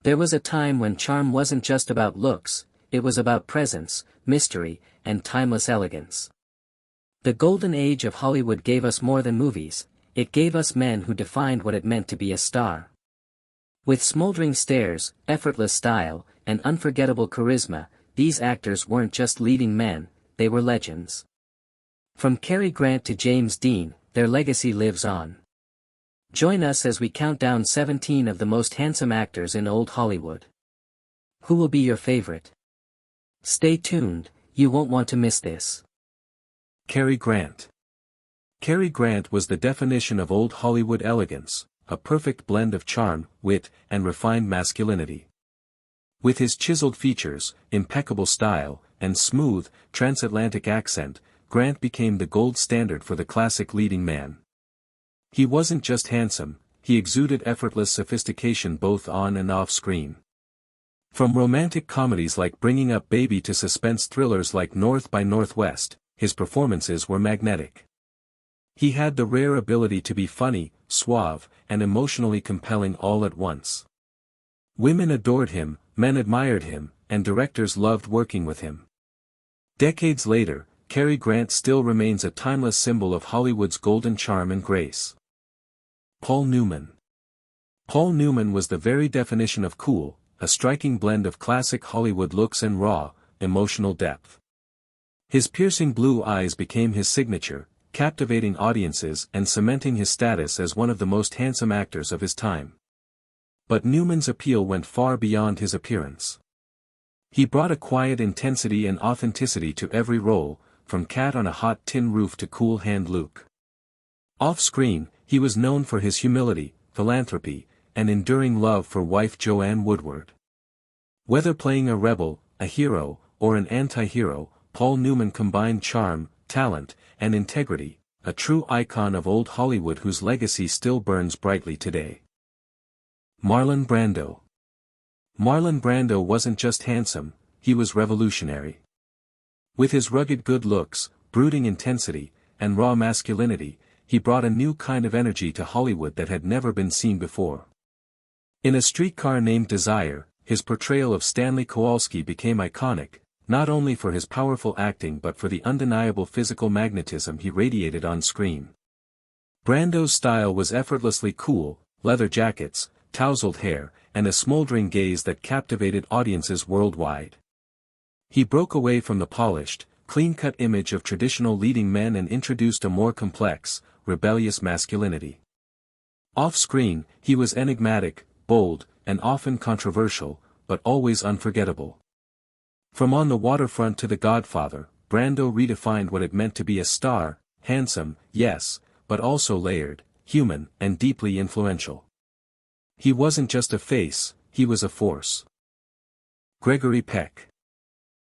There was a time when charm wasn't just about looks, it was about presence, mystery, and timeless elegance. The golden age of Hollywood gave us more than movies, it gave us men who defined what it meant to be a star. With smoldering stares, effortless style, and unforgettable charisma, these actors weren't just leading men, they were legends. From Cary Grant to James Dean, their legacy lives on. Join us as we count down 17 of the most handsome actors in old Hollywood. Who will be your favorite? Stay tuned, you won't want to miss this. Cary Grant. Cary Grant was the definition of old Hollywood elegance, a perfect blend of charm, wit, and refined masculinity. With his chiseled features, impeccable style, and smooth, transatlantic accent, Grant became the gold standard for the classic leading man. He wasn't just handsome, he exuded effortless sophistication both on and off screen. From romantic comedies like Bringing Up Baby to suspense thrillers like North by Northwest, his performances were magnetic. He had the rare ability to be funny, suave, and emotionally compelling all at once. Women adored him, men admired him, and directors loved working with him. Decades later, Cary Grant still remains a timeless symbol of Hollywood's golden charm and grace. Paul Newman. Paul Newman was the very definition of cool, a striking blend of classic Hollywood looks and raw, emotional depth. His piercing blue eyes became his signature, captivating audiences and cementing his status as one of the most handsome actors of his time. But Newman's appeal went far beyond his appearance. He brought a quiet intensity and authenticity to every role, from Cat on a Hot Tin Roof to Cool Hand Luke. Off-screen, he was known for his humility, philanthropy, and enduring love for wife Joanne Woodward. Whether playing a rebel, a hero, or an anti-hero, Paul Newman combined charm, talent, and integrity, a true icon of old Hollywood whose legacy still burns brightly today. Marlon Brando. Marlon Brando wasn't just handsome, he was revolutionary. With his rugged good looks, brooding intensity, and raw masculinity, he brought a new kind of energy to Hollywood that had never been seen before. In A Streetcar Named Desire, his portrayal of Stanley Kowalski became iconic, not only for his powerful acting but for the undeniable physical magnetism he radiated on screen. Brando's style was effortlessly cool, leather jackets, tousled hair, and a smoldering gaze that captivated audiences worldwide. He broke away from the polished, clean-cut image of traditional leading men and introduced a more complex, rebellious masculinity. Off-screen, he was enigmatic, bold, and often controversial, but always unforgettable. From On the Waterfront to The Godfather, Brando redefined what it meant to be a star, handsome, yes, but also layered, human, and deeply influential. He wasn't just a face, he was a force. Gregory Peck.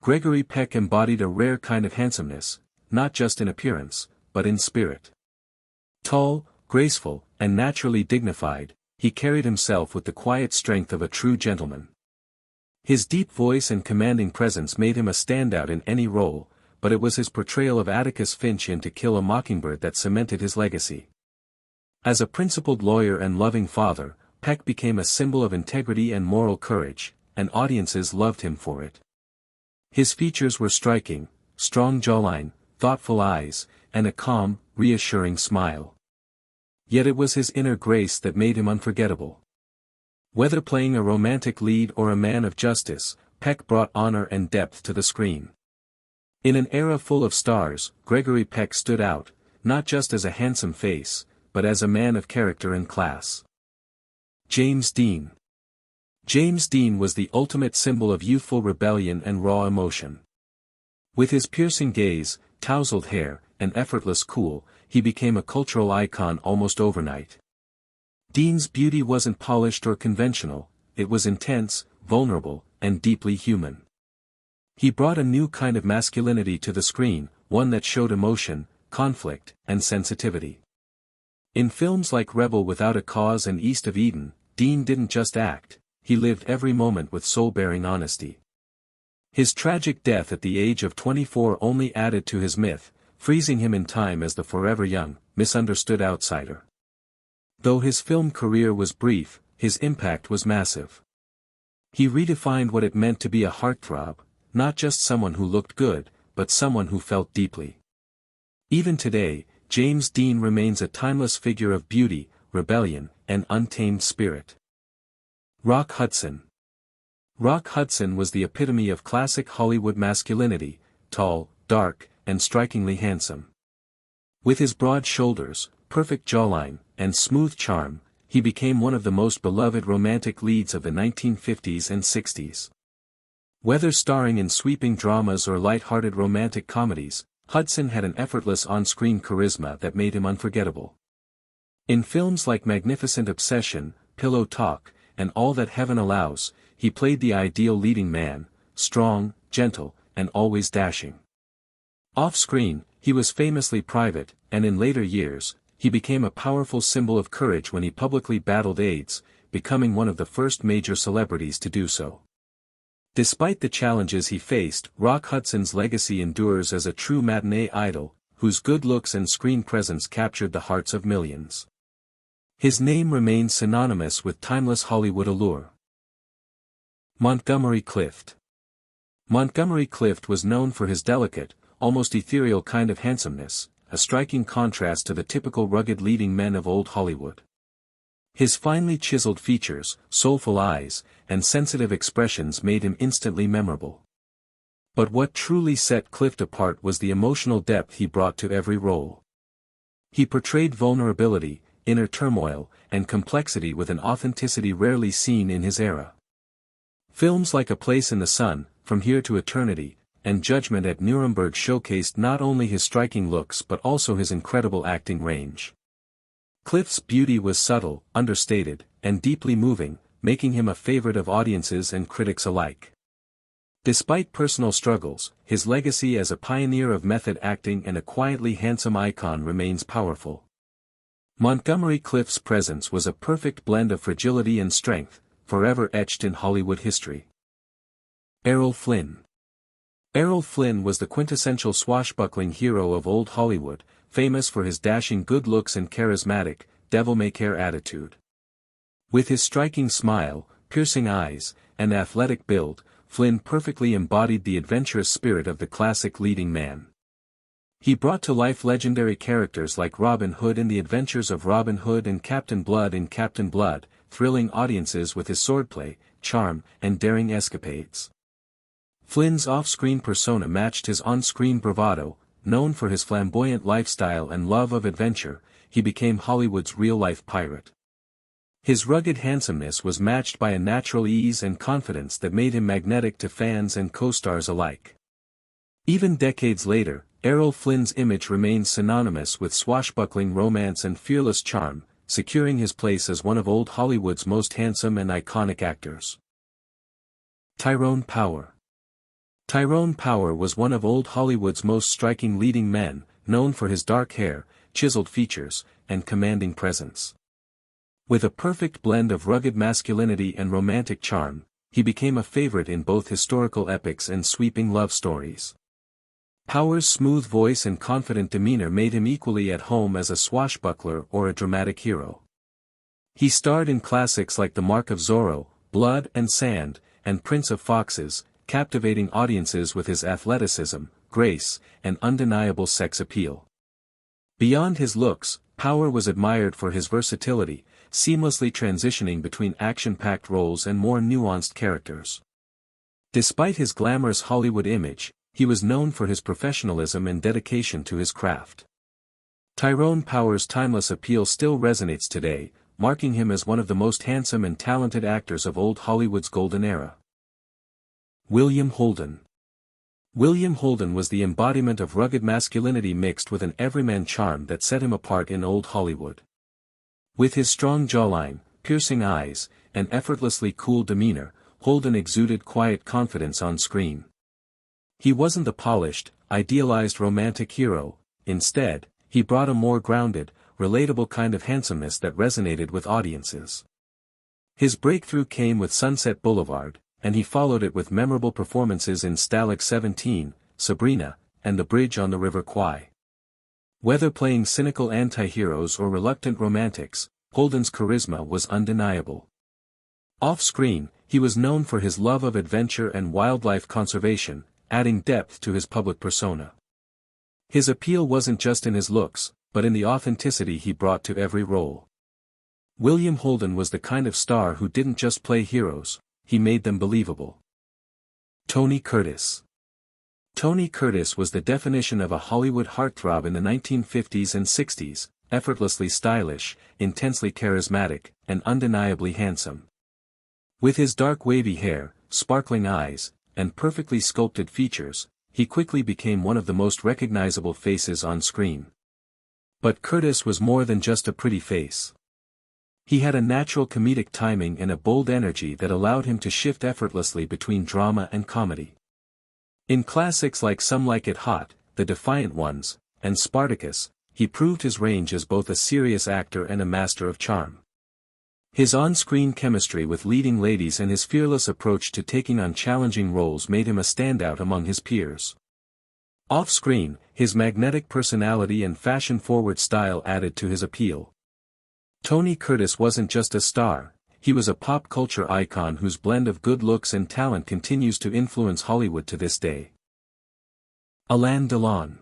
Gregory Peck embodied a rare kind of handsomeness, not just in appearance, but in spirit. Tall, graceful, and naturally dignified, he carried himself with the quiet strength of a true gentleman. His deep voice and commanding presence made him a standout in any role, but it was his portrayal of Atticus Finch in To Kill a Mockingbird that cemented his legacy. As a principled lawyer and loving father, Peck became a symbol of integrity and moral courage, and audiences loved him for it. His features were striking, strong jawline, thoughtful eyes, and a calm, reassuring smile. Yet it was his inner grace that made him unforgettable. Whether playing a romantic lead or a man of justice, Peck brought honor and depth to the screen. In an era full of stars, Gregory Peck stood out, not just as a handsome face, but as a man of character and class. James Dean. James Dean was the ultimate symbol of youthful rebellion and raw emotion. With his piercing gaze, tousled hair, and effortless cool, he became a cultural icon almost overnight. Dean's beauty wasn't polished or conventional, it was intense, vulnerable, and deeply human. He brought a new kind of masculinity to the screen, one that showed emotion, conflict, and sensitivity. In films like Rebel Without a Cause and East of Eden, Dean didn't just act, he lived every moment with soul-bearing honesty. His tragic death at the age of 24 only added to his myth, freezing him in time as the forever young, misunderstood outsider. Though his film career was brief, his impact was massive. He redefined what it meant to be a heartthrob, not just someone who looked good, but someone who felt deeply. Even today, James Dean remains a timeless figure of beauty, rebellion, and untamed spirit. Rock Hudson. Rock Hudson was the epitome of classic Hollywood masculinity, tall, dark, and strikingly handsome. With his broad shoulders, perfect jawline, and smooth charm, he became one of the most beloved romantic leads of the 1950s and 60s. Whether starring in sweeping dramas or light-hearted romantic comedies, Hudson had an effortless on-screen charisma that made him unforgettable. In films like Magnificent Obsession, Pillow Talk, and All That Heaven Allows, he played the ideal leading man, strong, gentle, and always dashing. Off-screen, he was famously private, and in later years, he became a powerful symbol of courage when he publicly battled AIDS, becoming one of the first major celebrities to do so. Despite the challenges he faced, Rock Hudson's legacy endures as a true matinee idol, whose good looks and screen presence captured the hearts of millions. His name remains synonymous with timeless Hollywood allure. Montgomery Clift. Montgomery Clift was known for his delicate, almost ethereal kind of handsomeness, a striking contrast to the typical rugged leading men of old Hollywood. His finely chiseled features, soulful eyes, and sensitive expressions made him instantly memorable. But what truly set Clift apart was the emotional depth he brought to every role. He portrayed vulnerability, inner turmoil, and complexity with an authenticity rarely seen in his era. Films like A Place in the Sun, From Here to Eternity, and Judgment at Nuremberg showcased not only his striking looks but also his incredible acting range. Clift's beauty was subtle, understated, and deeply moving, making him a favorite of audiences and critics alike. Despite personal struggles, his legacy as a pioneer of method acting and a quietly handsome icon remains powerful. Montgomery Clift's presence was a perfect blend of fragility and strength, forever etched in Hollywood history. Errol Flynn. Errol Flynn was the quintessential swashbuckling hero of old Hollywood, famous for his dashing good looks and charismatic, devil-may-care attitude. With his striking smile, piercing eyes, and athletic build, Flynn perfectly embodied the adventurous spirit of the classic leading man. He brought to life legendary characters like Robin Hood in The Adventures of Robin Hood and Captain Blood in Captain Blood, thrilling audiences with his swordplay, charm, and daring escapades. Flynn's off-screen persona matched his on-screen bravado. Known for his flamboyant lifestyle and love of adventure, he became Hollywood's real-life pirate. His rugged handsomeness was matched by a natural ease and confidence that made him magnetic to fans and co-stars alike. Even decades later, Errol Flynn's image remains synonymous with swashbuckling romance and fearless charm, securing his place as one of old Hollywood's most handsome and iconic actors. Tyrone Power. Tyrone Power was one of old Hollywood's most striking leading men, known for his dark hair, chiseled features, and commanding presence. With a perfect blend of rugged masculinity and romantic charm, he became a favorite in both historical epics and sweeping love stories. Power's smooth voice and confident demeanor made him equally at home as a swashbuckler or a dramatic hero. He starred in classics like The Mark of Zorro, Blood and Sand, and Prince of Foxes, captivating audiences with his athleticism, grace, and undeniable sex appeal. Beyond his looks, Power was admired for his versatility, seamlessly transitioning between action-packed roles and more nuanced characters. Despite his glamorous Hollywood image, he was known for his professionalism and dedication to his craft. Tyrone Power's timeless appeal still resonates today, marking him as one of the most handsome and talented actors of old Hollywood's golden era. William Holden. William Holden was the embodiment of rugged masculinity mixed with an everyman charm that set him apart in old Hollywood. With his strong jawline, piercing eyes, and effortlessly cool demeanor, Holden exuded quiet confidence on screen. He wasn't the polished, idealized romantic hero. Instead, he brought a more grounded, relatable kind of handsomeness that resonated with audiences. His breakthrough came with Sunset Boulevard, and he followed it with memorable performances in Stalag 17, Sabrina, and The Bridge on the River Kwai. Whether playing cynical anti-heroes or reluctant romantics, Holden's charisma was undeniable. Off-screen, he was known for his love of adventure and wildlife conservation, adding depth to his public persona. His appeal wasn't just in his looks, but in the authenticity he brought to every role. William Holden was the kind of star who didn't just play heroes, he made them believable. Tony Curtis. Tony Curtis was the definition of a Hollywood heartthrob in the 1950s and 60s, effortlessly stylish, intensely charismatic, and undeniably handsome. With his dark wavy hair, sparkling eyes, and perfectly sculpted features, he quickly became one of the most recognizable faces on screen. But Curtis was more than just a pretty face. He had a natural comedic timing and a bold energy that allowed him to shift effortlessly between drama and comedy. In classics like Some Like It Hot, The Defiant Ones, and Spartacus, he proved his range as both a serious actor and a master of charm. His on-screen chemistry with leading ladies and his fearless approach to taking on challenging roles made him a standout among his peers. Off-screen, his magnetic personality and fashion-forward style added to his appeal. Tony Curtis wasn't just a star, he was a pop culture icon whose blend of good looks and talent continues to influence Hollywood to this day. Alain Delon.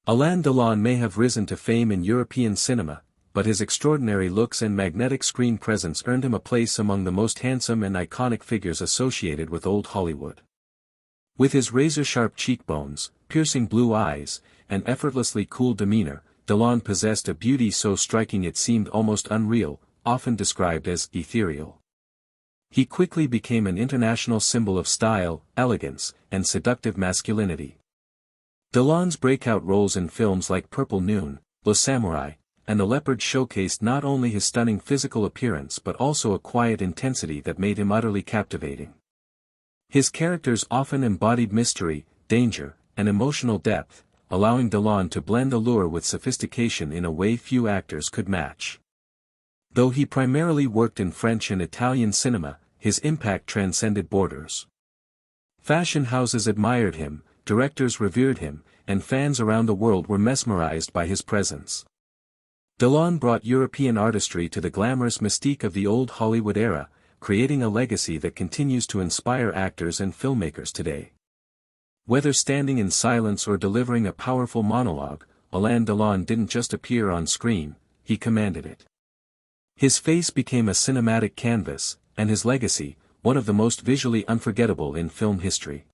Alain Delon may have risen to fame in European cinema, but his extraordinary looks and magnetic screen presence earned him a place among the most handsome and iconic figures associated with old Hollywood. With his razor-sharp cheekbones, piercing blue eyes, and effortlessly cool demeanor, Delon possessed a beauty so striking it seemed almost unreal, often described as ethereal. He quickly became an international symbol of style, elegance, and seductive masculinity. Delon's breakout roles in films like Purple Noon, Le Samouraï, and The Leopard showcased not only his stunning physical appearance but also a quiet intensity that made him utterly captivating. His characters often embodied mystery, danger, and emotional depth, allowing Delon to blend allure with sophistication in a way few actors could match. Though he primarily worked in French and Italian cinema, his impact transcended borders. Fashion houses admired him, directors revered him, and fans around the world were mesmerized by his presence. Delon brought European artistry to the glamorous mystique of the old Hollywood era, creating a legacy that continues to inspire actors and filmmakers today. Whether standing in silence or delivering a powerful monologue, Alain Delon didn't just appear on screen, he commanded it. His face became a cinematic canvas, and his legacy, one of the most visually unforgettable in film history.